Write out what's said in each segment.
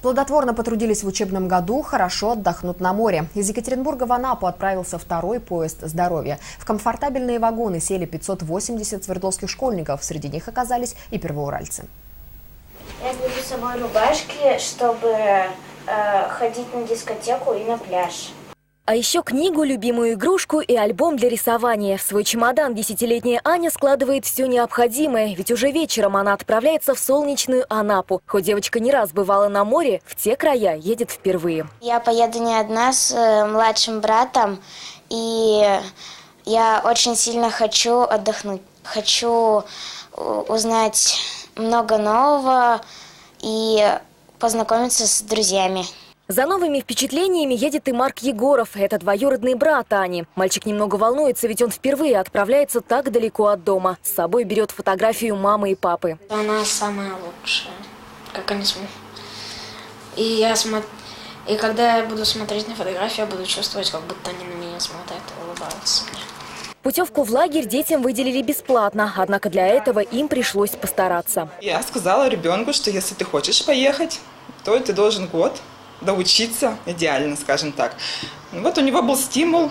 Плодотворно потрудились в учебном году, хорошо отдохнут на море. Из Екатеринбурга в Анапу отправился второй поезд здоровья. В комфортабельные вагоны сели 580 свердловских школьников. Среди них оказались и первоуральцы. Я беру с собой рубашки, чтобы ходить на дискотеку и на пляж. А еще книгу, любимую игрушку и альбом для рисования. В свой чемодан 10-летняя Аня складывает все необходимое, ведь уже вечером она отправляется в солнечную Анапу. Хоть девочка не раз бывала на море, в те края едет впервые. Я поеду не одна, с младшим братом, и я очень сильно хочу отдохнуть. Хочу узнать много нового и познакомиться с друзьями. За новыми впечатлениями едет и Марк Егоров. Это двоюродный брат Ани. Мальчик немного волнуется, ведь он впервые отправляется так далеко от дома. С собой берет фотографию мамы и папы. Она самая лучшая, как они смотрят. И когда я буду смотреть на фотографию, я буду чувствовать, как будто они на меня смотрят и улыбаются мне. Путевку в лагерь детям выделили бесплатно, однако для этого им пришлось постараться. Я сказала ребенку, что если ты хочешь поехать, то ты должен год доучиться, идеально, скажем так. Вот у него был стимул,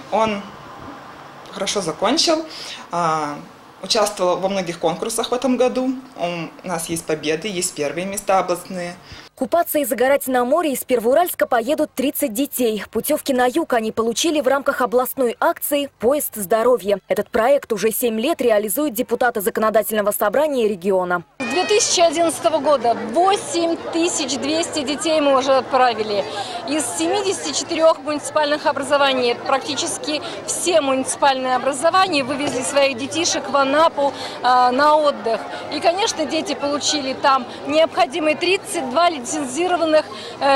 он хорошо закончил, участвовал во многих конкурсах в этом году. У нас есть победы, есть первые места областные. Купаться и загорать на море из Первоуральска поедут 30 детей. Путевки на юг они получили в рамках областной акции «Поезд здоровья». Этот проект уже 7 лет реализуют депутаты законодательного собрания региона. С 2011 года 8200 детей мы уже отправили. Из 74 муниципальных образований, практически все муниципальные образования вывезли своих детишек в Анапу на отдых. И, конечно, дети получили там необходимые 32 лицензированных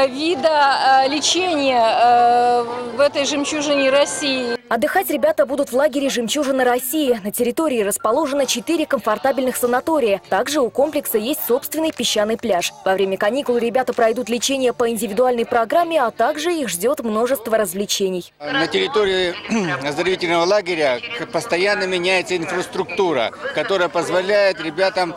вида лечения в этой жемчужине России. Отдыхать ребята будут в лагере «Жемчужина России». На территории расположено 4 комфортабельных санатория. Также у комплекса есть собственный песчаный пляж. Во время каникул ребята пройдут лечение по индивидуальной программе, а также их ждет множество развлечений. На территории оздоровительного лагеря постоянно меняется инфраструктура, которая позволяет ребятам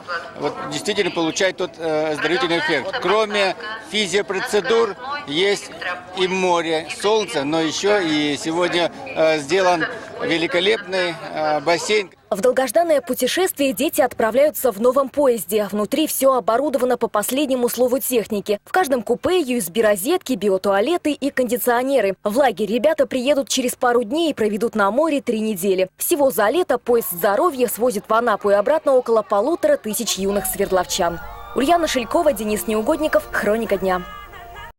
действительно получать тот оздоровительный эффект. Кроме физиопроцедур есть и море, солнце, но еще и сегодня сделан великолепный бассейн. В долгожданное путешествие дети отправляются в новом поезде. Внутри все оборудовано по последнему слову техники. В каждом купе USB-розетки, биотуалеты и кондиционеры. В лагерь ребята приедут через пару дней и проведут на море 3 недели. Всего за лето поезд здоровья свозит в Анапу и обратно около 1500 юных свердловчан. Ульяна Шелькова, Денис Неугодников. Хроника дня.